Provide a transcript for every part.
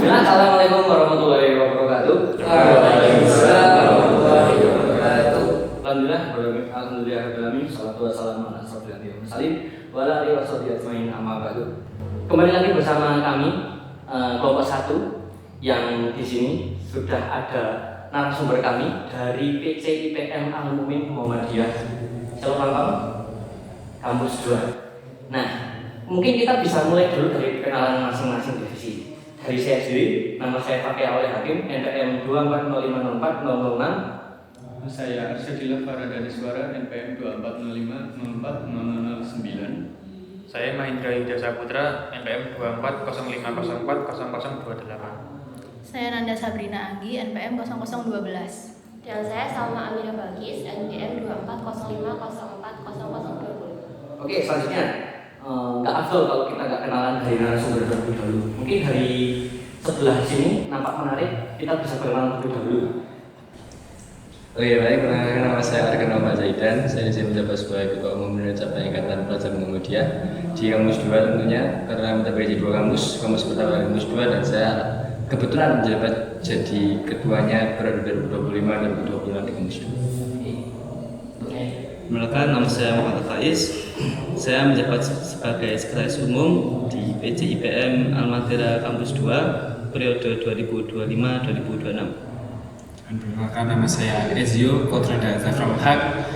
Bismillah, assalamualaikum warahmatullahi wabarakatuh. Waalaikumsalam warahmatullahi wabarakatuh. Alhamdulillah, salatu wassalamu ala asyrofil anbiya'i wal mursalin wa ala alihi washabihi ajmain, amma ba'du. Kembali lagi bersama kami kelompok 1 yang di sini sudah ada narasumber kami dari PC IPM Al-Mumin Muhammadiyah Selopangkong Kampus 2. Nah, mungkin kita bisa mulai dulu dari perkenalan masing-masing divisi. Dari saya sendiri, nama saya Fakih Awal Hakim, NPM 24050406. Saya Arsyadillah Faradani Suara, NPM 2405040009. Saya Mahindra Yudha Saputra, NPM 2405040028. Saya Nanda Sabrina Anggi, NPM 0012. Dan saya Salma Amira Bagis, NPM 2405040020. Oke, selanjutnya nggak afdol kalau kita nggak kenalan dari narasumber terlebih dahulu. Mungkin dari sebelah sini nampak menarik, kita bisa kenalan terlebih dahulu. Oke, baik, perkenalkan nama saya Arkan Ahmad Zaidan. Saya disini menjabat sebagai Ketua Umum Manajer Cabang Ikatan Pelajar Muhammadiyah di Kampus 2 tentunya, karena mencapai di 2 kampus pertama Kampus 2, dan saya kebetulan menjabat jadi ketuanya periode 2025 dan 2026 di Kampus 2. Perkenalkan, nama saya Muhammad Faiz. Saya menjabat sebagai Sekretaris Umum di PC IPM Al-Madira Kampus 2 periode 2025-2026. Perkenalkan, nama saya Ezio Kotrada Zafran Haq.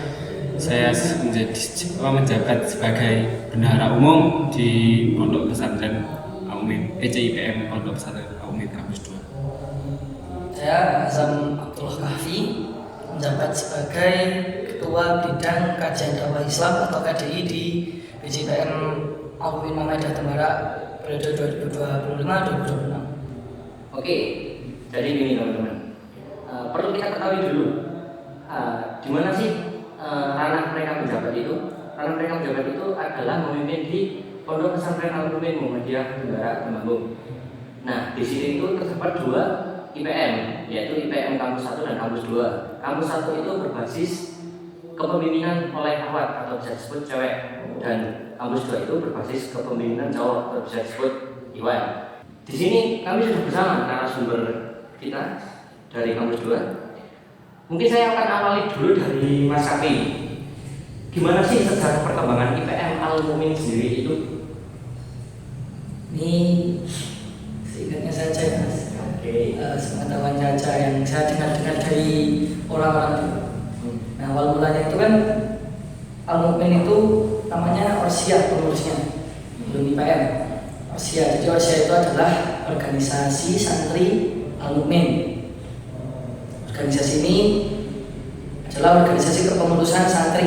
Saya menjabat sebagai Bendahara Umum di Pondok Pesantren Al-Mumin PC IPM Pondok Pesantren Al-Mumin Kampus 2. Saya Azam Abdullah Kahfi, menjabat sebagai Ketua Bidang Kajian Dakwah Islam atau KDI di BCPM Al-Mumin Muhammadiyah Tembara periode 2025-2026. Oke, jadi gini teman-teman, perlu kita ketahui dulu di mana sih ranah mereka menjabat itu. Ranah mereka menjabat itu adalah memimpin di Pondok Pesantren Al-Mumin Muhammadiyah Tembara Temanggung. Nah, di sini itu terdapat 2 IPM, yaitu IPM Kampus 1 dan Kampus 2. Kampus 1 itu berbasis kepemimpinan oleh akhwat atau bisa disebut cewek, dan Kampus 2 itu berbasis kepemimpinan cowok atau bisa disebut Iwan. Di sini kami sudah bersama narasumber kita dari Kampus 2. Mungkin saya akan awali dulu dari Mas Kapi. Gimana sih sejarah perkembangan IPM Al-Mumin sendiri itu? Ini seingatnya saja ya, Mas. Oke. Sepengetahuan saja yang saya dengar dari orang-orang dulu. Nah, awal mulanya itu kan Al-Mumin itu namanya Orsia pengurusnya, belum IPM. Orsia, jadi Orsia itu adalah organisasi santri Al-Mumin. Organisasi ini adalah organisasi kepengurusan santri.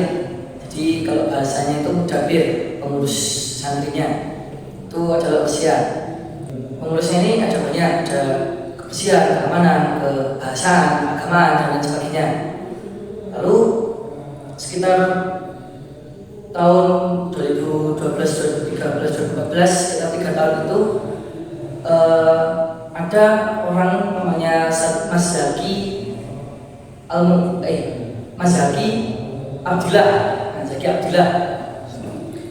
Jadi kalau bahasanya itu mudabir, pengurus santrinya itu adalah Orsia. Pengurusnya ini ada banyak, ada kebersihan, keamanan, kebahasan, agama, dan lain sebagainya. Lalu sekitar tahun 2012, 2013, 2014, sekitar 3 tahun itu ada orang namanya Mas Zaki Abdillah. Zaki Abdillah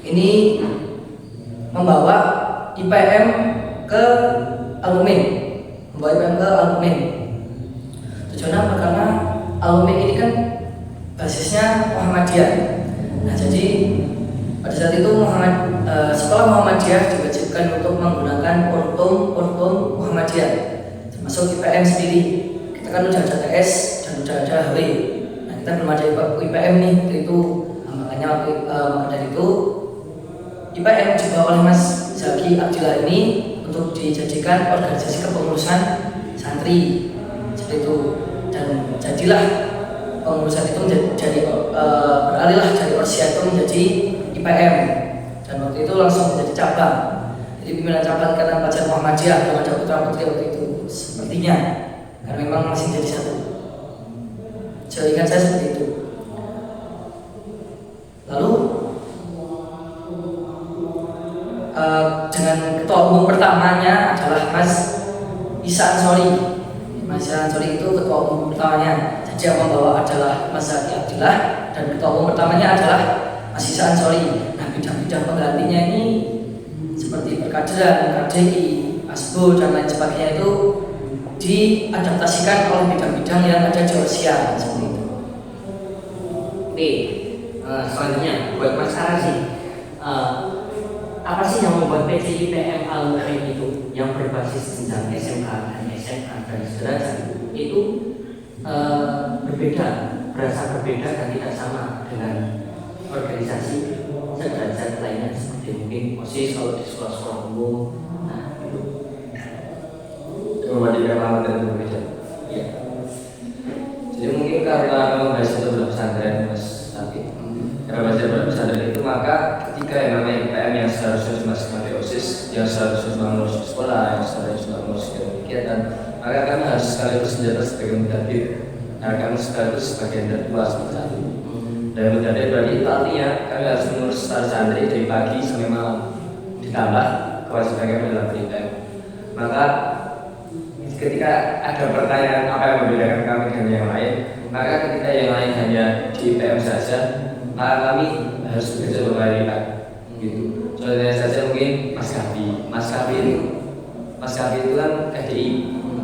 ini membawa IPM ke Al-Mumin, tujuannya apa? Karena Al-Mumin ini kan basisnya Muhammadiyah. Nah, jadi pada saat itu sekolah Muhammadiyah diwajibkan untuk menggunakan ortum Muhammadiyah, termasuk IPM sendiri. Kita kan udah ada TS dan udah ada HW. Nah, kita belum ada IPM nih, itu makanya maka dari itu IPM dibawa oleh Mas Zaki Abdillah ini untuk dijadikan organisasi kepengurusan santri seperti itu, dan jadilah pengurusan itu beralihlah dari Orsia itu menjadi IPM, dan waktu itu langsung menjadi cabang. Jadi pimpinan cabang Ikatan Pelajar Muhammadiyah belum ada putra putri waktu itu sepertinya, karena memang masih jadi satu. Seingat saya seperti itu. Lalu dengan ketua umum pertamanya adalah Mas Isa Ansori. Mas Isa Ansori itu ketua umum pertamanya. Jadi yang membawa adalah Mas Zaki Abdillah, dan ketua umum pertamanya adalah Mas Isa Ansori. Nah, bidang-bidang penggantinya ini seperti perkaderan, KDI, asbul dan lain sebagainya itu diadaptasikan oleh bidang-bidang yang ada di Rusia seperti itu. Oke, selanjutnya buat Mas Ara sih, apa sih yang membuat PCIPM Al-Mu'in itu yang berbasis jenjang SMK dan SMA dan sederajat itu berasa berbeda dan tidak sama dengan organisasi sederajat lainnya seperti mungkin OSIS kalau di sekolah-sekolah umum. Nah, itu Membandingkan lama dan berbeda. ya. Jadi mungkin karena membahas itu dalam pesantren Mas Tapi, karena belajar dalam pesantren itu maka ketika yang namanya IPM yang seharusnya cuma sebagai OSIS, yang seharusnya cuma ngurus sekolah, yang seharusnya cuma ngurus kegiatan, maka kami harus sekaligus menjabat sebagai mudabbir. Karena kami sekaligus sebagai tertua seperti itu. Dan mudabbir berarti itu artinya kami harus mengurus para santri dari pagi sampai malam, ditambah kewajiban kami dalam IPM. Maka ketika ada pertanyaan apa yang membedakan kami dengan yang lain, maka ketika yang lain hanya di IPM saja, maka kami harus bekerja beberapa lipat gitu. Contohnya saja mungkin Mas Kavi itu kan KDI.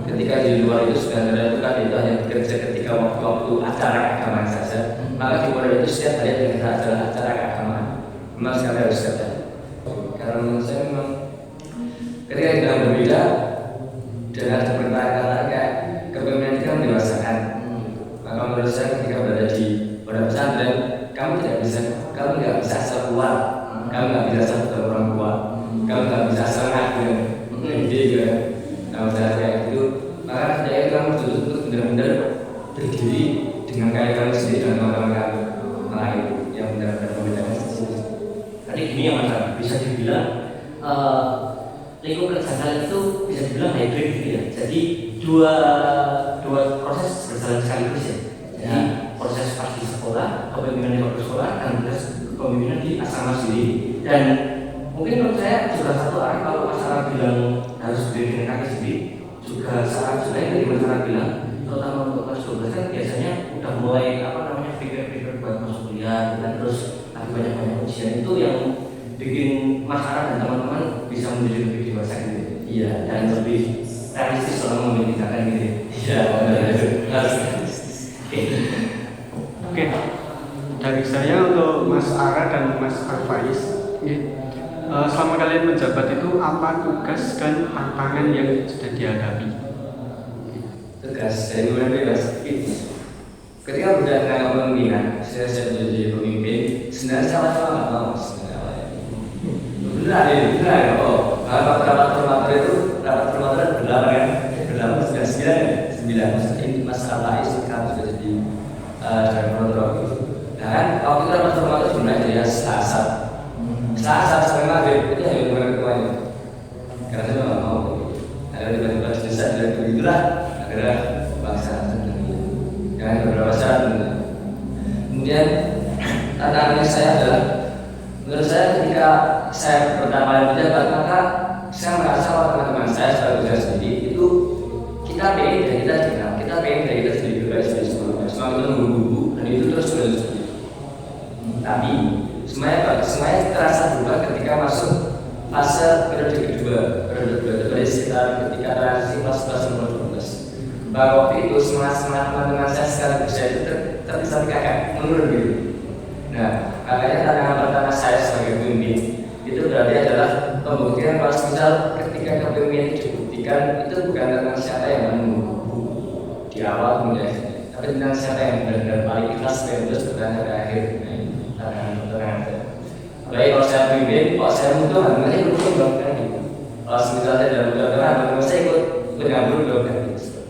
Ketika di luar itu sebenarnya itu KDI itu hanya bekerja ketika waktu-waktu acara keagamaan saja. Maka di luar itu setiap hari ada acara keagamaan. Memang sekali harus kerja. Karena menurut saya memang ketika kita berbeda dan ada pertanyaan kayak kepemimpinan itu kan mendewasakan. Maka menurut saya ketika berada di pondok pesantren, kamu nggak bisa asal keluar, kamu nggak bisa asal ke orang tua, kamu nggak bisa asal ngaku dia juga. Nah, misalnya kayak gitu, maka ketika itu kamu betul-betul benar-benar berdiri dengan kayak kamu sendiri dan teman-teman kamu. Nah itu yang benar-benar membedakan. Tadi gini ya Mas, bisa dibilang lingkup kerja kalian itu bisa dibilang hybrid gitu ya. Jadi dua proses berjalan sekaligus ya. Jadi proses pas di sekolah, kepemimpinan di sekolah, dan proses kepemimpinan di asrama sendiri. Dan mungkin menurut saya juga satu arah kalau masalah bilang harus berdiri dengan kaki sendiri, juga saat sebenarnya dari masalah bilang, terutama untuk kelas 12 kan biasanya udah mulai pikir-pikir buat masuk kuliah, dan terus lagi banyak ujian itu yang bikin masyarakat dan teman-teman bisa menjadi lebih dewasa gitu. Iya, Dan lebih realistis dalam memilih tindakan gitu. iya, harus. Oke, dari saya untuk Mas Ara dan Mas Faiz, selama kalian menjabat itu apa tugas dan tantangan yang sudah dihadapi? Tugas dari mulai bebas. Ketika berada dalam kepemimpinan, saya menjadi pemimpin. Sebenarnya sama-sama nggak mau sebenarnya. Benar ya. Oh, kalau rapat formatur itu berapa kan? Berapa sudah 9. Maksudnya masalah Faiz kamu sudah jadi dari kontrol itu. Nah kan, waktu kita rapat formatur sebenarnya dia Selasa sampai Maghrib itu hanya dengan ketuanya. Karena saya nggak mau. Ada tiba-tiba desa dan begitulah akhirnya bangsa dengan beberapa syarat. Kemudian tantangannya saya adalah, menurut saya ketika saya pertama kali menjabat, maka saya merasa teman-teman saya sebagai saya sendiri itu kita pengen dari kita dikenal, kita pengen dari kita sendiri berbeda sebagai sebelumnya, semakin menunggu dan itu terus menerus. Tapi semuanya terasa berubah ketika masuk fase periode kedua dari sekitar ketika transisi kelas 11 sampai 12. Bahwa waktu itu semangat teman-teman saya sekaligus saya itu terpisah kakak menurun gitu. Nah, makanya tantangan pertama saya sebagai pemimpin itu berarti adalah pembuktian kalau misal ketika kepemimpinan itu dibuktikan itu bukan tentang siapa yang menunggu di awal kemudian, tapi tentang siapa yang benar-benar paling ikhlas dan terus bertahan sampai akhir. Baik kalau saya pemimpin, kalau saya mudah, namanya ikut dong kan gitu. Kalau misalnya dalam mudah-mudahan, saya ikut menyambut dong kan gitu.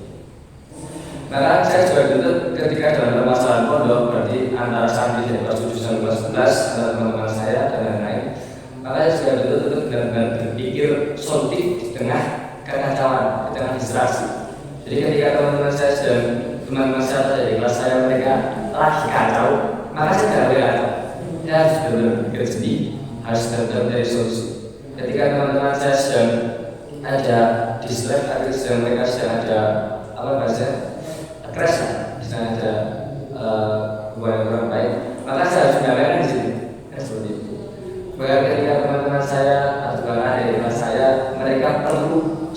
Maka saya juga dulu ketika dalam permasalahan pondok, berarti antara santri dari kelas 7 sampai kelas 11, antara teman-teman saya dan lain-lain. Maka saya juga dulu benar-benar berpikir solutif di tengah kekacauan, di tengah distraksi. Jadi ketika teman-teman saya dari kelas saya mereka lagi kacau, maka saya tidak boleh kacau. Saya harus benar-benar berpikir sendiri, harus benar-benar dari solusi. Ketika teman-teman saya sedang ada dislike, atau sedang mereka sedang ada crash, sedang ada hubungan kurang baik, maka saya harus menyalahkan di sini. Seperti itu. Bahkan ketika teman-teman saya atau bahkan adik kelas saya, mereka perlu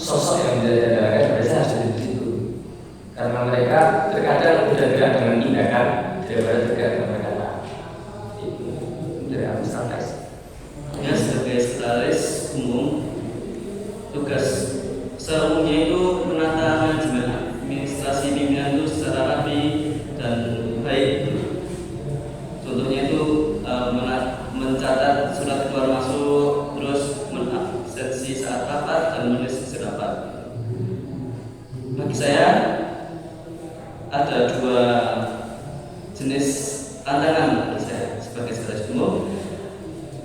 bagi saya ada dua jenis tantangan bagi saya sebagai sekretaris umum.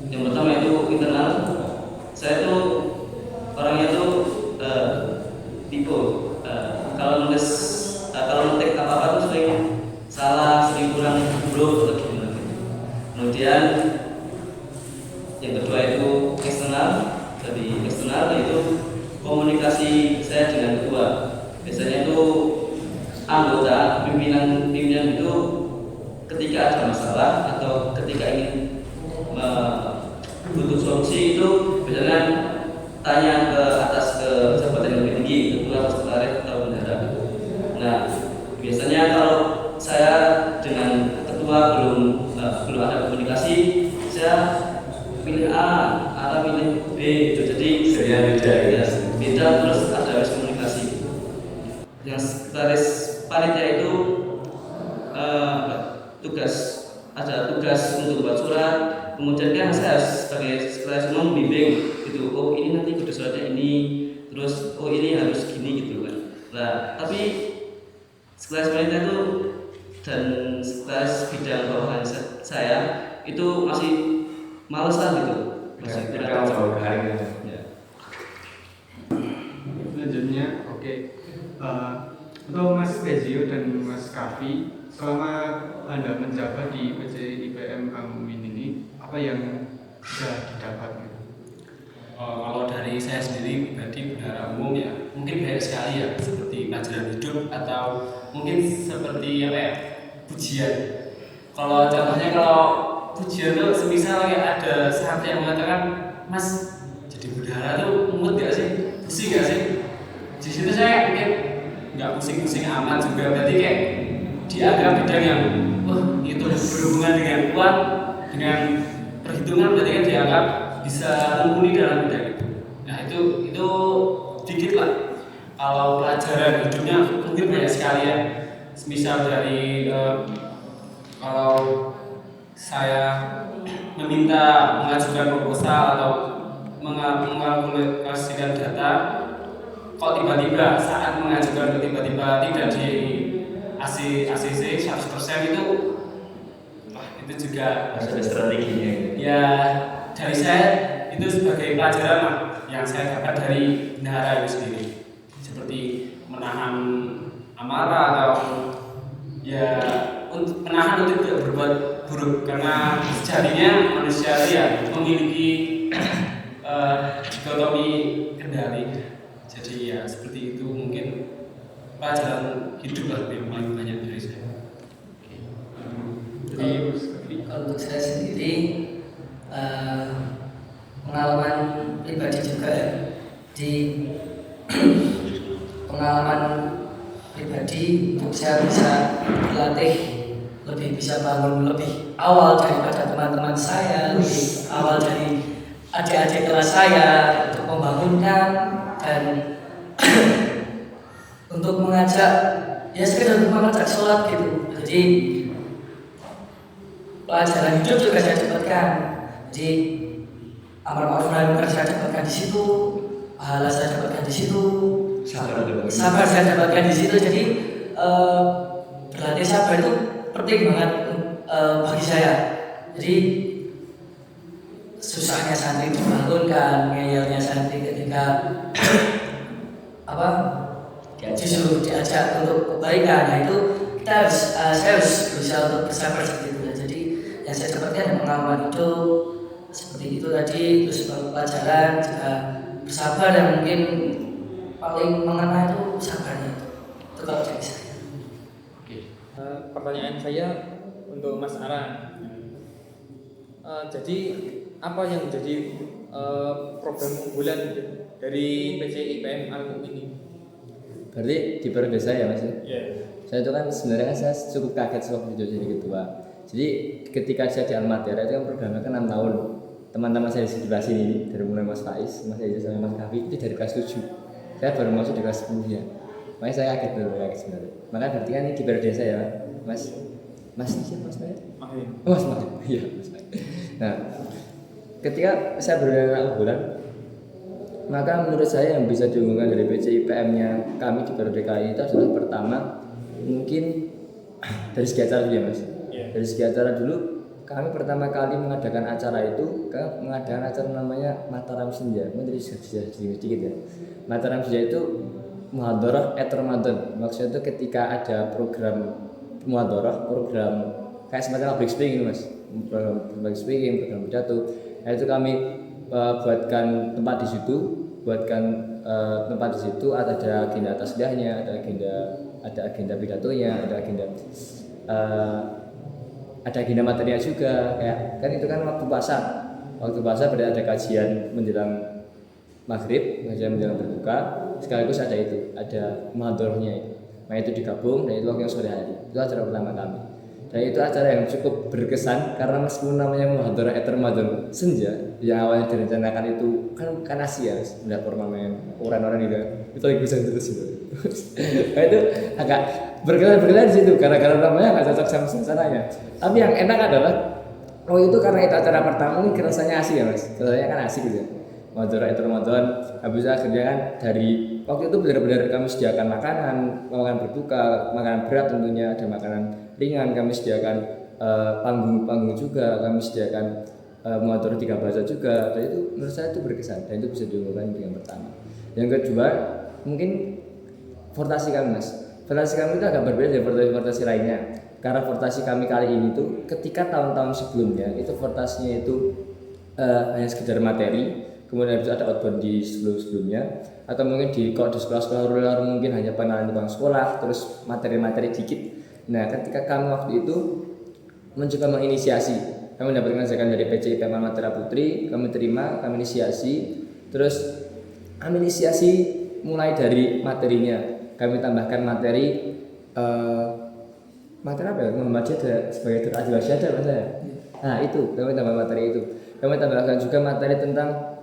Yang pertama itu internal. Saya itu orangnya itu tipe kalau nulis kalau ngetik apa tuh sering salah, sering kurang bro atau gimana gitu. Kemudian yang kedua itu eksternal. Dari eksternal yaitu komunikasi saya dengan ketua. Biasanya itu anggota pimpinan itu ketika ada masalah atau ketika ingin butuh solusi itu biasanya tanya ke atas, ke jabatan yang lebih tinggi, ketua, sekretaris atau bendahara. Nah, biasanya kalau saya dengan ketua belum ada komunikasi, saya pilih A atau pilih B itu. Jadi beda terus ada harus komunikasi. Yang sekretaris panitia itu ada tugas untuk buat surat, kemudian kan saya sebagai sekretaris umum bimbing gitu. Oh ini nanti kudu suratnya ini, terus oh ini harus gini gitu kan. Nah tapi sekretaris panitia itu dan sekretaris bidang bawahan saya itu masih malesan gitu. Masih kurang ya. Selanjutnya, oke. Untuk Mas Ezio dan Mas Kavi, selama Anda menjabat di PCI IPM Al-Mu'min ini, apa yang sudah didapat? Kalau dari saya sendiri pribadi bendahara umum ya mungkin banyak sekali ya, seperti pelajaran hidup atau mungkin seperti apa ya, pujian. Kalau contohnya kalau pujian tuh semisal kayak ada saat yang mengatakan, Mas jadi bendahara tuh mood gak sih, pusing gak sih? Di situ saya mungkin nggak pusing-pusing amat juga, berarti kayak dianggap bidang yang itu berhubungan dengan uang, dengan perhitungan, berarti kan dianggap bisa mumpuni dalam bidang itu. Nah itu dikit lah. Kalau pelajaran hidupnya mungkin banyak sekali ya. Misal dari kalau saya meminta mengajukan proposal atau mengalkulasikan data, kok tiba-tiba saat mengajukan tiba-tiba tidak di ACC 100% itu, wah itu juga harus ada strateginya. Ya dari saya itu sebagai pelajaran lah yang saya dapat dari bendahara itu sendiri, seperti menahan amarah atau ya menahan untuk tidak berbuat buruk, karena sejatinya manusia ya memiliki dikotomi kendali. Jadi ya seperti itu mungkin pelajaran hidup lah yang paling banyak dari saya. Kalau untuk saya sendiri pengalaman pribadi juga ya. Di pengalaman pribadi untuk saya bisa berlatih lebih, bisa bangun lebih awal daripada teman-teman saya, lebih awal dari adik-adik kelas saya untuk membangunkan dan untuk mengajak, ya sekedar untuk mengajak sholat gitu. Jadi pelajaran hidup juga saya dapatkan. Jadi amar ma'ruf nahi munkar saya dapatkan di situ, pahala saya dapatkan di situ, sabar saya dapatkan di situ. Jadi berlatih sabar itu penting banget bagi saya. Jadi susahnya santri dibangunkan, ngeyelnya santri ketika disuruh diajak untuk kebaikan. Nah itu saya harus berusaha untuk bersabar seperti itu. Jadi yang saya dapatkan pengalaman hidup seperti itu tadi, terus pelajaran juga bersabar, dan mungkin paling mengena itu sabarnya itu kalau dari saya. Pertanyaan saya untuk Mas Ara. Jadi apa yang menjadi program unggulan dari PCI IPM Al-Mu'min ini? Berarti di periode saya Mas ya? Yeah. Saya itu kan sebenarnya saya cukup kaget waktu itu jadi ketua. Jadi ketika saya di Al-Matera itu kan programnya kan 6 tahun. Teman-teman saya di sebelah sini dari mulai Mas Faiz, Mas Eza sama Mas Kavi itu dari kelas 7. Saya baru masuk di kelas 10 ya. Makanya saya kaget sebenarnya. Makanya berarti kan ini di periode saya, Mas siapa Mas Mahir? Oh, Mas Mahir. Iya, Mas Mahir. Nah, ketika saya berada unggulan, Maka menurut saya yang bisa diunggulkan dari PCIPM-nya kami di periode kali itu adalah pertama mungkin dari segi acara dulu ya Mas. Dari segi acara dulu kami pertama kali mengadakan acara itu mengadakan acara namanya Mataram Senja. Mungkin sedikit ya. Mataram Senja itu muhadharah Ramadan. Maksudnya itu ketika ada program muhadharah, program kayak semacam public speaking Mas. Program public speaking, program pidato. Nah, itu kami buatkan tempat di situ, ada agenda tasbihnya, ada agenda pidatonya, ada agenda materinya juga. Kayak kan itu kan waktu puasa berarti ada kajian menjelang maghrib, kajian menjelang berbuka, sekaligus ada muhadharahnya itu. Nah itu digabung dan itu waktu yang sore hari. Itu acara pertama kami. Dan itu acara yang cukup berkesan karena meskipun namanya muhadharah Ramadan Senja yang awalnya direncanakan itu kan Asia, melihat ornamen orang-orang itu lagi bisa terus itu. Nah itu agak berkesan di situ gara-gara namanya nggak cocok sama suasananya. Tapi yang enak adalah itu karena itu acara pertama ini rasanya asik ya Mas. Rasanya kan asik gitu. Muhadharah Ramadan habis akhirnya kan dari waktu itu benar-benar kami sediakan makanan berbuka, makanan berat tentunya, ada makanan ringan, kami sediakan panggung juga, kami sediakan muhadharah 3 bahasa juga. Dan itu menurut saya itu berkesan dan itu bisa diunggulkan yang pertama. Yang kedua mungkin fortasi kami Mas. Fortasi kami itu agak berbeda dari fortasi lainnya. Karena fortasi kami kali ini tuh ketika tahun-tahun sebelumnya itu fortasinya itu hanya sekedar materi. Kemudian bisa ada outbound di sebelumnya atau mungkin di sekolah-sekolah rural mungkin hanya pengenalan tentang sekolah terus materi-materi dikit. Nah ketika kami waktu itu mencoba menginisiasi, kami mendapatkan ajakan dari PCIPM Matra Putri, kami terima, kami inisiasi, terus kami inisiasi mulai dari materinya, kami tambahkan materi apa ya, Muhammadiyah ada sebagai Adiwasi ada Mas ya. Nah itu kami tambah materi itu, kami tambahkan juga materi tentang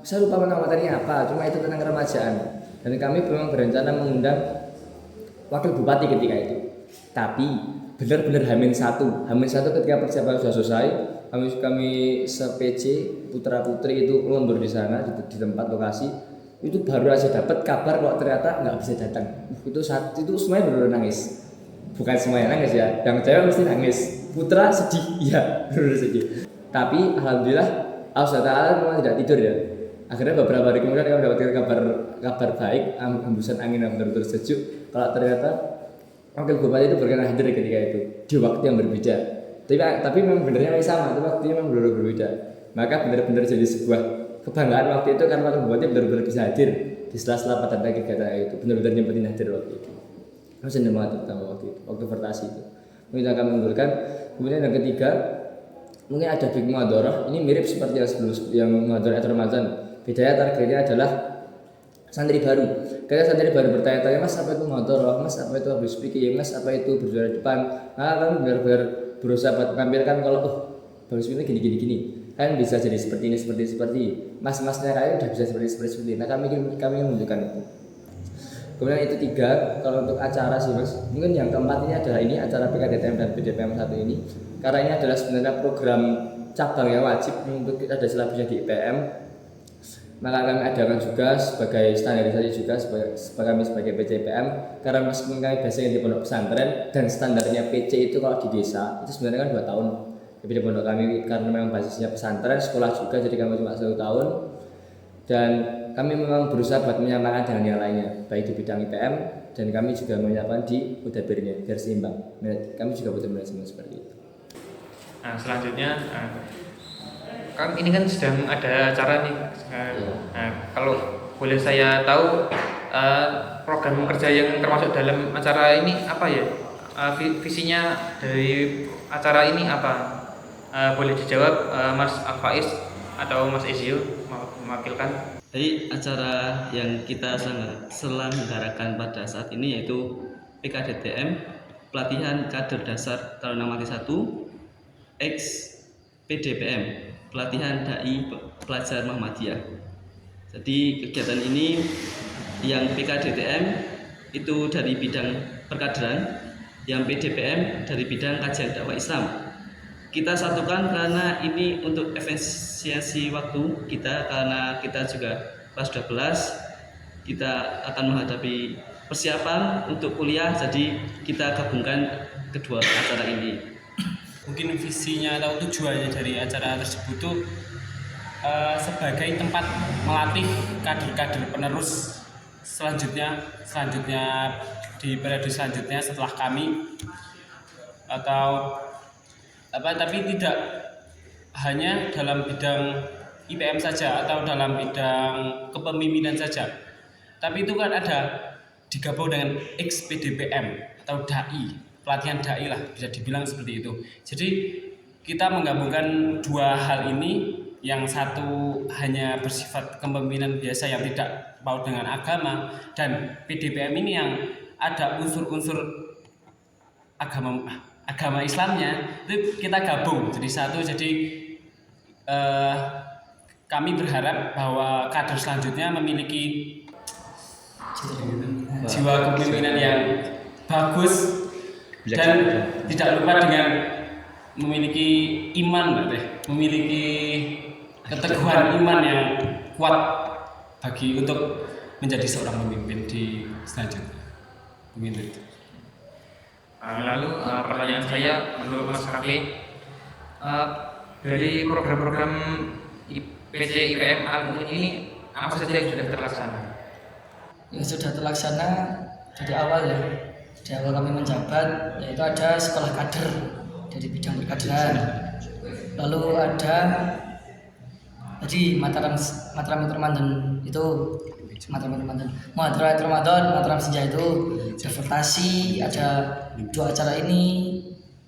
saya lupa nama materinya apa, cuma itu tentang keremajaan. Dan kami memang berencana mengundang wakil bupati ketika itu. Tapi benar-benar Hamin satu ketika persiapan sudah selesai, kami se-PC putra putri itu lembur di sana di tempat lokasi. Itu baru aja dapat kabar kalau ternyata nggak bisa datang. Itu saat itu semuanya benar-benar nangis. Bukan semuanya nangis ya, yang cewek mesti nangis. Putra sedih, iya benar sedih. Tapi alhamdulillah Allah Ta'ala memang tidak tidur ya. Akhirnya beberapa hari kemudian kami mendapatkan kabar baik, hembusan angin yang benar-benar sejuk. Kalau ternyata wakil bupati itu berkenan hadir ketika itu di waktu yang berbeda. Tapi memang benernya masih sama, itu waktunya memang benar-benar berbeda. Maka benar-benar jadi sebuah kebanggaan waktu itu karena wakil bupati benar-benar bisa hadir di sela-sela pada kegiatan itu. Benar-benar nyempetin hadir waktu itu. Kami senang banget pertama waktu vertasi itu. Mungkin akan mengunggulkan. Kemudian yang ketiga mungkin ada big muhadharah, ini mirip seperti yang muhadharah Ramadan. Bedanya targetnya adalah santri baru. Karena santri baru bertanya-tanya, Mas apa itu muhadharah, Mas apa itu public speaking, Mas apa itu bersuara depan. Nah kan benar-benar berusaha buat menampilkan kalau public speaking gini. Kan bisa jadi seperti ini. Mas-masnya kalian udah bisa seperti ini. Nah kami menunjukkan itu. Kemudian itu 3, kalau untuk acara sih Mas. Mungkin yang keempat ini adalah acara PKDTM dan PDPM 1 ini. Karena ini adalah sebenarnya program cabang yang wajib untuk ada silabusnya di IPM. Maka kami adakan juga sebagai standarisasi juga sebagai PCIPM. Karena meskipun kami biasanya di pondok pesantren dan standarnya PC itu kalau di desa itu sebenarnya kan 2 tahun. Tapi di pondok kami karena memang basisnya pesantren, sekolah juga, jadi kami cuma 1 tahun. Dan kami memang berusaha buat menyamakan dengan yang lainnya, baik di bidang IPM dan kami juga menyamakan di Udabirnya biar seimbang. Kami juga butuh manajemen seperti itu. Nah selanjutnya kan ini kan sedang ada acara nih. Nah, kalau boleh saya tahu program kerja yang termasuk dalam acara ini apa ya? Visinya dari acara ini apa? Boleh dijawab Mas Al-Faiz atau Mas Ezio mewakilkan. Jadi acara yang kita selenggarakan pada saat ini yaitu PKDTM pelatihan kader dasar Taruna Mati 1 X PDPM pelatihan dai pelajar Muhammadiyah. Jadi kegiatan ini yang PKDTM itu dari bidang perkaderan, yang PDPM dari bidang kajian dakwah Islam. kita satukan karena ini untuk efisiensi waktu kita, karena kita juga kelas 12 kita akan menghadapi persiapan untuk kuliah, jadi kita gabungkan kedua acara ini. Mungkin visinya atau tujuannya dari acara tersebut tuh sebagai tempat melatih kader-kader penerus selanjutnya di periode selanjutnya setelah kami, atau tapi tidak hanya dalam bidang IPM saja atau dalam bidang kepemimpinan saja, tapi itu kan ada digabung dengan XPDPM atau DAI, pelatihan DAI lah, bisa dibilang seperti itu. Jadi kita menggabungkan dua hal ini, yang satu hanya bersifat kepemimpinan biasa yang tidak paut dengan agama, dan PDPM ini yang ada unsur-unsur agama Islamnya, itu kita gabung jadi satu. Jadi kami berharap bahwa kader selanjutnya memiliki jiwa kepemimpinan yang bagus dan tidak lupa dengan memiliki iman, memiliki keteguhan iman yang kuat bagi untuk menjadi seorang pemimpin di selanjutnya. Mungkin itu. Lalu pertanyaan saya menurut Mas Kafi, dari program-program PC IPM Al-Mu'min ini apa saja yang sudah terlaksana? Yang sudah terlaksana dari awal ya. Dari awal kami menjabat, yaitu ada sekolah kader dari bidang perkaderan. Lalu ada tadi Mataram Ramadan itu Muhadrat Ramadan, Mataram Senja itu divertasi, ada dua acara ini.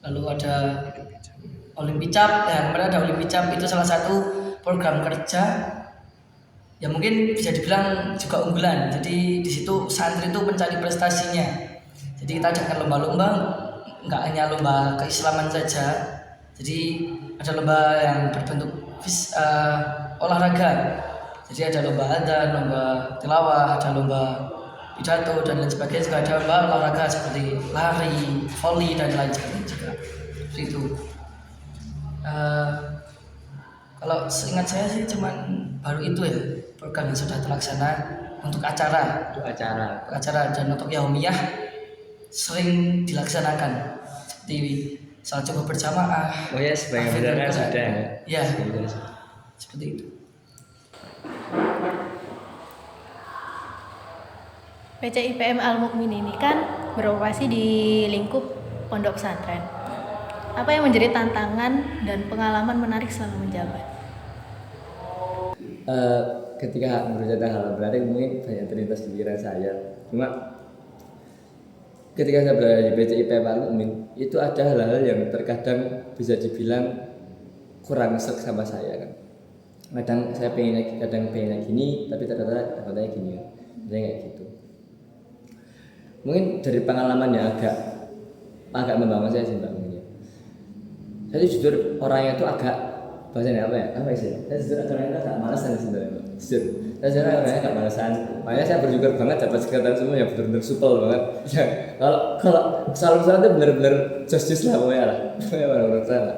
Lalu ada Olimpicap, ya kemarin ada Olimpicap, itu salah satu program kerja yang mungkin bisa dibilang juga unggulan. Jadi di situ santri itu mencari prestasinya. Jadi kita adakan lomba-lomba, nggak hanya lomba keislaman saja. Jadi ada lomba yang berbentuk olahraga. Jadi ada lomba adzan, lomba tilawah, ada lomba pidato dan lain sebagainya. Juga ada lomba olahraga seperti lari, voli dan lain sebagainya juga. Seperti itu. Kalau seingat saya sih cuman baru itu ya program yang sudah terlaksana untuk acara. Dan untuk yaumiyah sering dilaksanakan seperti salat Jumat berjamaah. Oh ya, sebagian besar sudah. Ya, seperti itu. PC IPM Al-Mu'min ini kan beroperasi di lingkup pondok pesantren. Apa yang menjadi tantangan dan pengalaman menarik selama menjabat? Ketika bercerita hal menarik mungkin banyak terlintas di pikiran saya. Cuma ketika saya berada di PC IPM Al-Mu'min, itu ada hal-hal yang terkadang bisa dibilang kurang sek sama saya kan. Kadang saya pengen gini, tapi ternyata dapatnya gini kan. Jadi kayak gitu. Mungkin dari pengalaman yang agak membangun saya sih Mbak. Saya jujur orangnya itu agak bahasanya apa sih? Saya jujur orangnya agak malesan sebenarnya. Saya jujur orangnya agak malesan. Makanya saya bersyukur banget dapat sekretaris semua yang benar-benar supel banget. Ya, kalau salam-salam itu benar-benar just lah pokoknya lah. Menurut saya lah.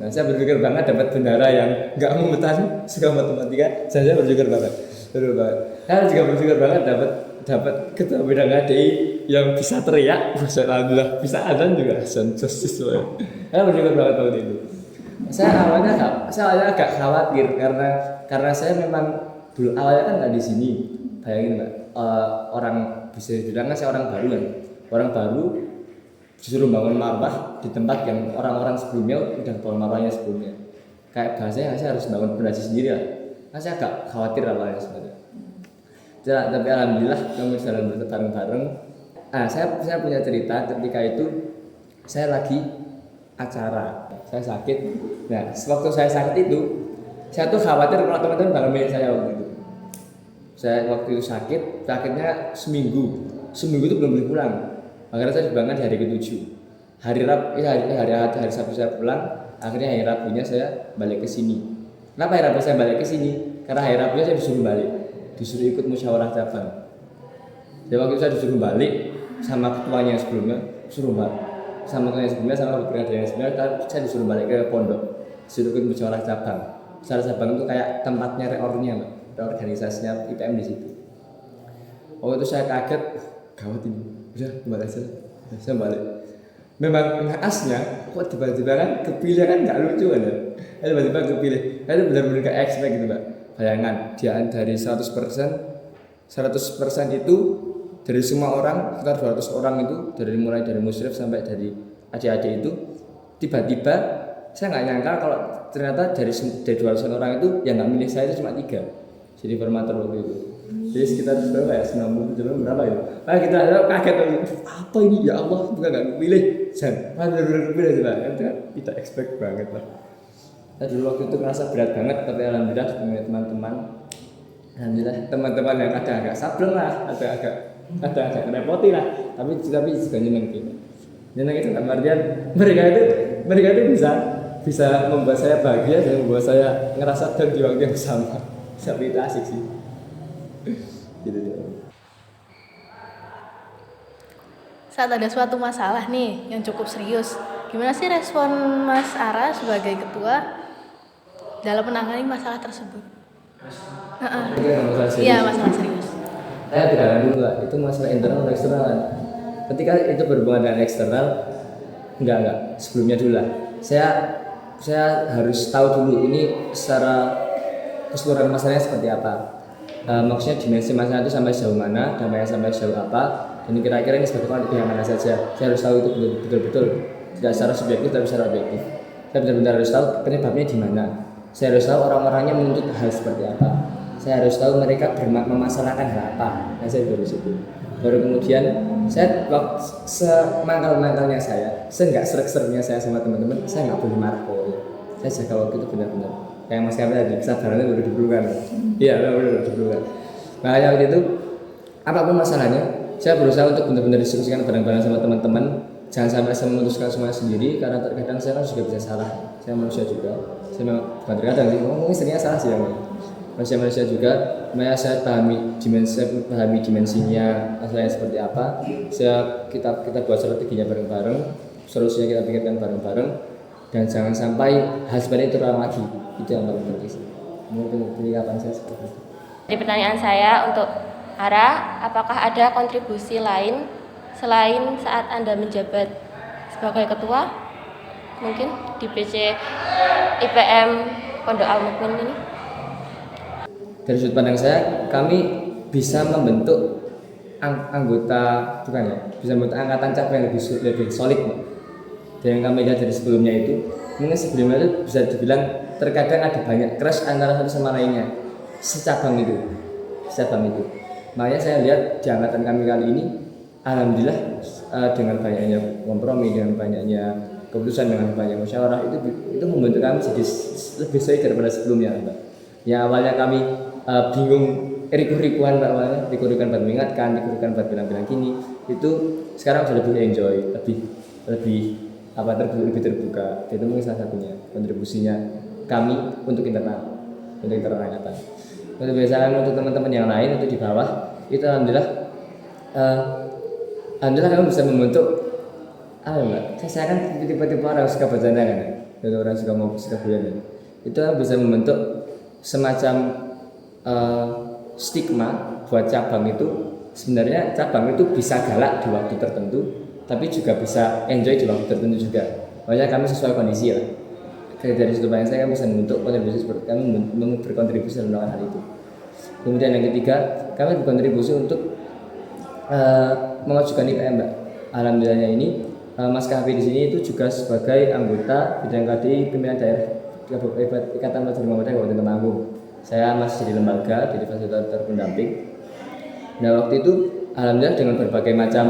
Nah, saya bersyukur banget dapat bendara yang nggak mutan suka matematika. Saya bersyukur banget. Saya juga bersyukur banget dapat ketua bidang HDI yang bisa teriak, alhamdulillah bisa adzan juga just loh. Saya bersyukur banget waktu itu. Saya awalnya agak khawatir karena saya memang dulu awalnya kan nggak di sini. Bayangin Mbak, orang bisa dibilang kan saya orang baru kan. Orang baru disuruh bangun marwah di tempat yang orang-orang sebelumnya udah bangun marwahnya sebelumnya. Kayak bahasanya saya harus bangun fondasi sendiri lah. Saya agak khawatir awalnya sebenarnya. Tapi alhamdulillah kami jalan bareng-bareng. Saya punya cerita ketika itu saya lagi acara, saya sakit. Nah, waktu saya sakit itu, saya tuh khawatir kalau teman-teman bangun saya waktu itu. Saya waktu itu sakitnya seminggu itu belum boleh pulang. Akhirnya saya dibangun di hari ke-7. Hari Sabtu saya pulang, akhirnya hari Rabunya saya balik ke sini. Kenapa hari Rabu saya balik ke sini? Karena hari Rabunya saya disuruh ikut musyawarah cabang. Jadi waktu itu saya disuruh balik sama ketuanya sebelumnya, suruh sama yang sebelumnya sama beberapa yang sebelumnya saya disuruh balik ke pondok, disuruh ikut musyawarah cabang. Musyawarah cabang itu kayak tempatnya reornya, reorganisasinya IPM di situ. Oh itu saya kaget, gawat ini, udah kembali aja, saya balik. Memang naasnya, kok tiba-tiba kan kepilih kan nggak lucu kan ya? Tiba-tiba kepilih, itu benar-benar nggak expect gitu Mbak. Bayangan dia dari 100% itu dari semua orang, sekitar 200 orang itu mulai dari musyrif sampai dari adik-adik itu tiba-tiba saya nggak nyangka kalau ternyata dari 200 orang itu yang nggak milih saya itu cuma 3 jadi formator waktu itu. Jadi sekitar berapa ya, 90 berapa itu. Nah kita ada kaget apa ini ya Allah bukan nggak pilih jangan benar-benar pilih juga itu kan tidak expect banget lah. Saya dulu waktu itu ngerasa berat banget tapi alhamdulillah punya teman-teman, alhamdulillah teman-teman yang ada agak sableng lah, ada agak repoti lah, tapi juga nyeneng gitu. Nyeneng itu dalam artian mereka itu bisa membuat saya bahagia dan membuat saya ngerasa down di waktu yang sama. Tapi itu asik sih. Gitu. Saat ada suatu masalah nih yang cukup serius, gimana sih respon Mas Ara sebagai ketua dalam menangani masalah tersebut? Iya, masalah serius. Saya tidak dulu lah, itu masalah internal atau eksternal. Ketika itu berhubungan dengan eksternal, enggak, sebelumnya dulu lah. Saya harus tahu dulu ini secara keseluruhan masalahnya seperti apa. Maksudnya dimensi masalah itu sampai sejauh mana, dampaknya sampai sejauh apa, dan kira-kira ini sebetulnya yang mana saja. Saya harus tahu itu betul-betul, tidak secara subjektif tapi secara objektif. Saya benar-benar harus tahu penyebabnya di mana. Saya harus tahu orang-orangnya menuntut hal seperti apa. Saya harus tahu mereka memasalahkan hal apa. Nah, saya baru situ. Baru kemudian saya semangkal-mangkalnya saya, seenggak serak-seraknya saya sama teman-teman, saya nggak boleh marah pokoknya. Saya jaga waktu itu benar-benar. Kayak Mas Kevin tadi, kesabarannya baru diperlukan. Iya, benar diperlukan. Makanya waktu itu apapun masalahnya, saya berusaha untuk benar-benar diskusikan bareng-bareng sama teman-teman. Jangan sampai saya memutuskan semuanya sendiri, karena terkadang saya kan juga bisa salah. Saya manusia juga. Saya memang bukan terkadang sih, mungkin seringnya salah sih yang manusia juga. Makanya saya pahami dimensinya masalahnya seperti apa. Kita buat strateginya bareng-bareng, solusinya kita pikirkan bareng-bareng, dan jangan sampai hal seperti itu terulang lagi. Itu yang paling penting. Mungkin peningkatan saya seperti itu. Jadi pertanyaan saya untuk Ara, apakah ada kontribusi lain selain saat Anda menjabat sebagai ketua, mungkin di PC IPM Pondok Al-Mukmin ini? Dari sudut pandang saya, kami bisa membentuk bisa membentuk angkatan cabang yang lebih solid. Dan yang kami lihat dari sebelumnya itu, mungkin sebelumnya itu bisa dibilang terkadang ada banyak crash antara satu sama lainnya secabang itu. Makanya saya lihat di angkatan kami kali ini, alhamdulillah dengan banyaknya kompromi, dengan banyaknya keputusan, dengan banyak musyawarah itu membentuk kami jadi lebih solid daripada sebelumnya, Mbak. Ya awalnya kami bingung, riku-rikuan Mbak, awalnya riku-rikuan buat mengingatkan, riku-rikuan buat bilang-bilang gini, itu sekarang sudah lebih enjoy, lebih terbuka. Itu mungkin salah satunya kontribusinya kami untuk internal angkatan. Untuk biasanya untuk teman-teman yang lain untuk di bawah itu alhamdulillah kami bisa membentuk Mbak. Saya kan tipe-tipe orang suka bercanda kan, orang suka guyon. Itu bisa membentuk semacam stigma buat cabang itu. Sebenarnya cabang itu bisa galak di waktu tertentu, tapi juga bisa enjoy di waktu tertentu juga. Makanya kami sesuai kondisi lah. Dari sudut pandang saya kami bisa membentuk kontribusi seperti kami berkontribusi dalam melakukan hal itu. Kemudian yang ketiga, kami berkontribusi untuk mengajukan IPM, Mbak. Alhamdulillahnya ini Mas Kahfi di sini itu juga sebagai anggota bidang KDI pimpinan daerah Ikatan Pelajar Muhammadiyah Kabupaten Temanggung. Saya masih jadi lembaga, jadi fasilitator pendamping. Nah waktu itu alhamdulillah dengan berbagai macam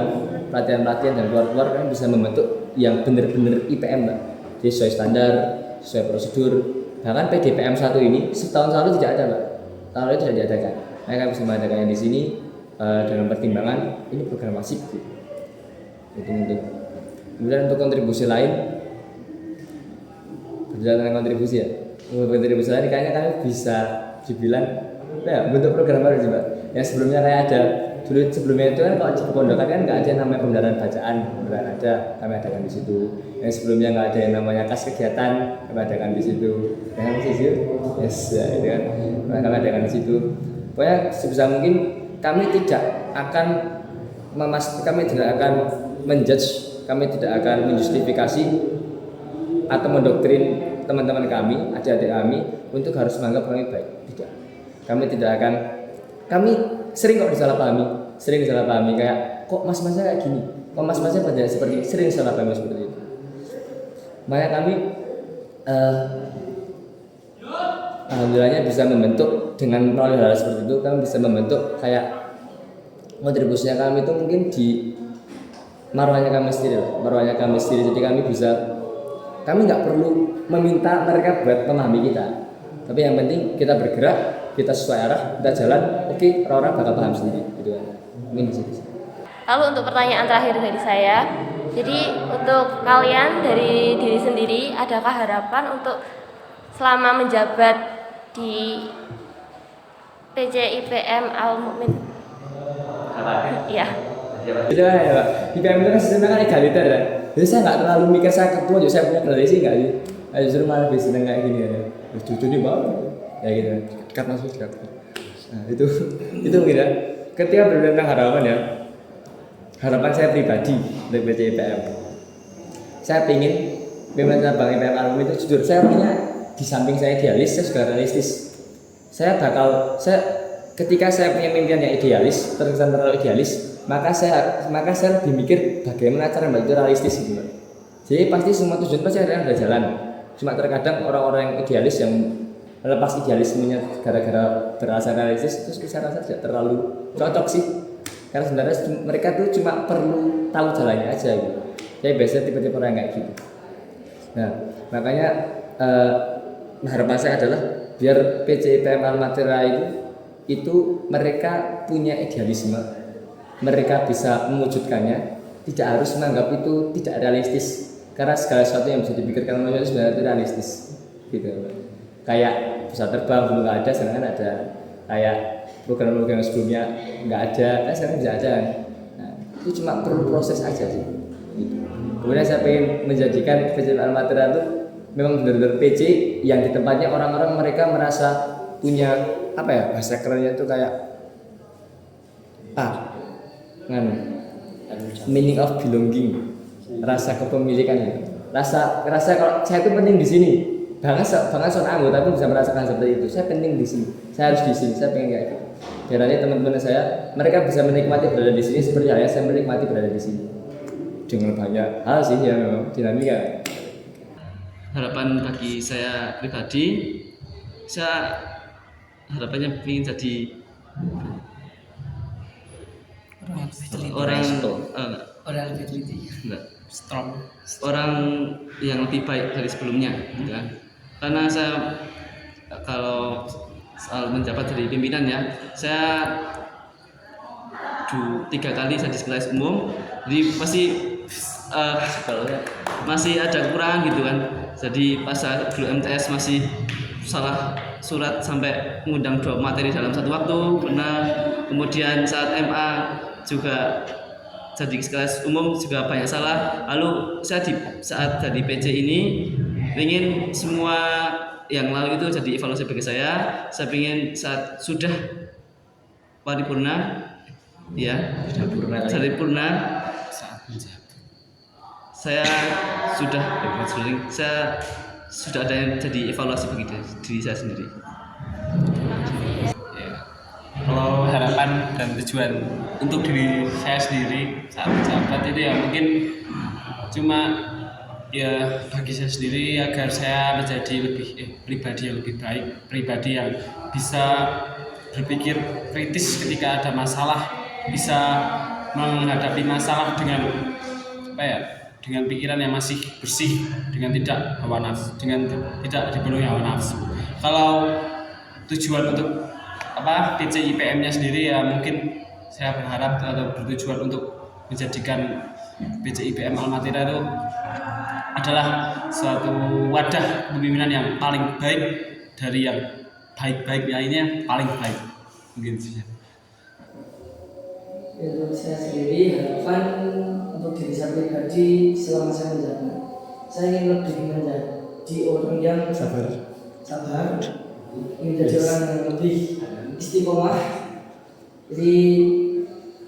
pelatihan dan keluar kami bisa membentuk yang benar-benar IPM, Mbak. Jadi sesuai standar, sesuai prosedur. Bahkan PDPM 1 ini setahun lalu tidak ada, Mbak. Tahun lalu tidak diadakan. Mereka bisa mengadakannya di sini dengan pertimbangan ini program wajib. Itu mungkin. Kemudian untuk kontribusi lain, berjalan dengan kontribusi ya. Untuk kontribusi lain kayaknya kami bisa dibilang bentuk program baru sih, Mbak. Yang sebelumnya kayak ada dulu sebelumnya itu kan kalau di pondokan kan nggak ada yang namanya pembelajaran bacaan, bukan ada, kami adakan di situ. Yang sebelumnya nggak ada yang namanya kas kegiatan, kami adakan di situ. Yang di situ, yes, ya, itu kan, kami adakan di situ. Pokoknya sebisa mungkin kami tidak akan kami tidak akan menjudge, kami tidak akan menjustifikasi atau mendoktrin teman-teman kami, adik-adik kami untuk harus menganggap kami baik. Tidak. Kami tidak akan, kami sering kok disalahpahami kayak kok mas-masnya kayak gini, kok mas-masnya pada seperti ini, sering salah pahami seperti itu. Makanya kami alhamdulillahnya bisa membentuk dengan melalui hal seperti itu, kami bisa membentuk kayak kontribusinya kami itu mungkin di marwahnya kami sendiri. Jadi kami nggak perlu meminta mereka buat memahami kita, tapi yang penting kita bergerak, kita sesuai arah, kita jalan, oke, orang-orang bakal paham sendiri gitu kan. Mungkin di situ. Lalu untuk pertanyaan terakhir dari saya, jadi untuk kalian dari diri sendiri, adakah harapan untuk selama menjabat di PC IPM Al-Mukmin? Apa? Iya. Itu ya Pak, IPM itu kan sistemnya kan egaliter ya. Jadi saya nggak terlalu mikir saya ketua, jadi saya punya tradisi nggak sih. Justru malah lebih seneng kayak gini ya. Jujur nih bang, ya gitu. Dekat masuk dekat. Nah itu mungkin ya. Ketika berbicara tentang harapan ya, harapan saya pribadi untuk PC IPM. Saya pingin pimpinan cabang IPM Al-Mukmin itu jujur. Saya punya di samping saya idealis, saya juga realistis. Ketika saya punya mimpian yang idealis, terkesan terlalu idealis, maka saya lebih mikir bagaimana cara membuat itu realistis gitu. Jadi pasti semua tujuan pasti ada jalan. Cuma terkadang orang-orang yang idealis yang melepas idealismenya gara-gara berasa realistis, terus saya rasa tidak terlalu cocok sih. Karena sebenarnya mereka tuh cuma perlu tahu jalannya aja gitu. Jadi biasanya tipe-tipe orang kayak gitu. Nah makanya harapan saya adalah biar PC IPM Al-Matira itu mereka punya idealisme, mereka bisa mewujudkannya, tidak harus menganggap itu tidak realistis, karena segala sesuatu yang bisa dipikirkan manusia sebenarnya itu realistis gitu. Kayak pesawat terbang dulu nggak ada, sekarang kan ada. Kayak program-program sebelumnya nggak ada, sekarang bisa ada. Nah, itu cuma perlu proses aja sih gitu. Kemudian saya pengen menjadikan PC Al-Matira itu memang benar-benar PC yang di tempatnya orang-orang mereka merasa punya apa ya, bahasa kerennya itu kayak meaning of belonging, rasa kepemilikan gitu. Rasa kalau saya itu penting di sini, bahkan seorang anggota pun bisa merasakan seperti itu. Saya penting di sini, saya harus di sini, saya pengen kayak gitu. Biar nanti teman-teman saya mereka bisa menikmati berada di sini seperti halnya saya menikmati berada di sini. Dengan banyak hal sih yang memang dinamika. Harapan bagi saya pribadi, saya harapannya ingin jadi orang yang lebih baik dari sebelumnya gitu kan. Karena saya kalau soal menjabat jadi pimpinan ya, saya 3 kali saya di sekretaris umum, jadi masih ada kekurangan gitu kan. Jadi pas dulu MTS masih salah surat sampai mengundang 2 materi dalam satu waktu pernah. Kemudian saat MA juga jadi sekretaris umum juga banyak salah. Lalu saya saat jadi PC ini ingin semua yang lalu itu jadi evaluasi bagi saya. Saya ingin saat sudah paripurna ya, paripurna saya sudah ada yang jadi evaluasi bagi diri saya sendiri. Ya. Kalau harapan dan tujuan untuk diri saya sendiri saat menjabat itu ya mungkin cuma ya bagi saya sendiri agar saya menjadi pribadi yang lebih baik, pribadi yang bisa berpikir kritis ketika ada masalah, bisa menghadapi masalah dengan dengan pikiran yang masih bersih, dengan tidak hawa nafsu, dengan tidak dipenuhi hawa nafsu. Kalau tujuan untuk PC IPM-nya sendiri ya mungkin saya berharap atau bertujuan untuk menjadikan PC IPM Al-Matira itu adalah suatu wadah kepemimpinan yang paling baik dari yang baik-baik lainnya, paling baik mungkin saja. Untuk saya sendiri, harapan untuk diri saya pribadi selama saya menjabat, saya ingin lebih menjadi orang yang sabar, ingin menjadi orang yang lebih istiqomah. Jadi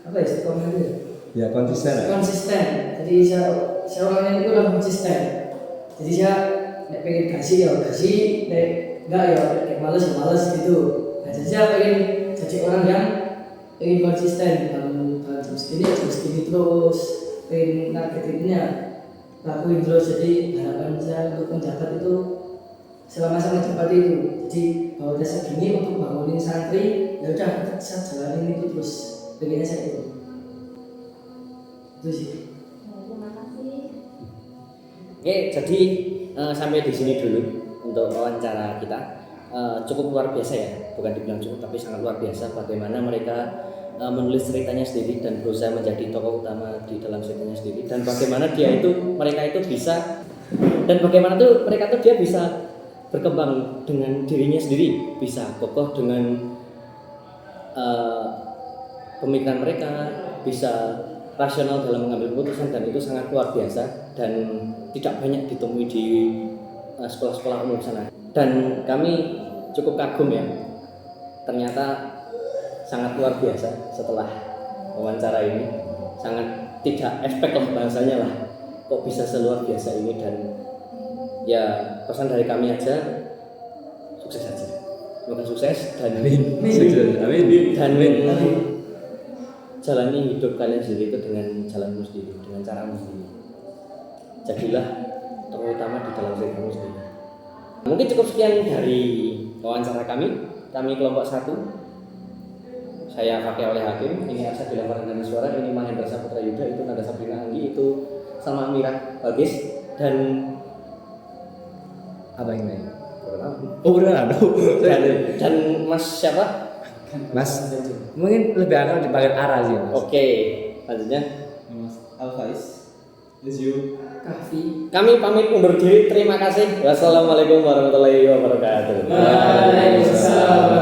apa ya istiqomah itu? Ya konsisten. Jadi saya orangnya itu lebih konsisten. Jadi saya pengen kasih ya kasih, enggak ya kayak males gitu. Nah, jadi saya pengen jadi orang yang ingin konsisten dalam jam segini terus pengen targetinnya lakuin terus. Jadi harapan saya untuk menjabat itu selama saya menjabat itu, jadi bahwa saya gini untuk bangunin santri, ya udah saya jalanin itu terus, pengennya saya itu sih. Terima kasih. Oke, jadi sampai di sini dulu untuk wawancara kita. Cukup luar biasa ya, bukan dibilang cukup tapi sangat luar biasa bagaimana mereka menulis ceritanya sendiri dan berusaha menjadi tokoh utama di dalam ceritanya sendiri, dan bagaimana mereka itu bisa, dan bagaimana tuh mereka tuh dia bisa berkembang dengan dirinya sendiri, bisa kokoh dengan pemikiran mereka, bisa rasional dalam mengambil keputusan, dan itu sangat luar biasa dan tidak banyak ditemui di sekolah-sekolah umum sana. Dan kami cukup kagum ya, ternyata sangat luar biasa setelah wawancara ini, sangat tidak expect lah bahasanya lah, kok bisa seluar biasa ini. Dan ya pesan dari kami aja, sukses aja, semoga sukses dan jalani hidup kalian sendiri itu dengan jalanmu sendiri, dengan caramu sendiri. Jadilah tokoh utama di dalam ceritamu sendiri. Mungkin cukup sekian dari wawancara kami kelompok 1. Saya pakai oleh Hakim, ini Arsa Dilamparan dan Suara, ini Mahendra Saputra Yuda, itu Nanda Sabrina Anggi, itu sama Mira Bagis, dan apa ini? Dan Mas siapa? Mas, mungkin lebih akan dipanggil Ara sih Mas. Oke, selanjutnya Mas Al-Faiz, Ezio, Kahfi. kami pamit undur diri. Terima kasih. Wassalamualaikum warahmatullahi wabarakatuh. Waalaikumsalam.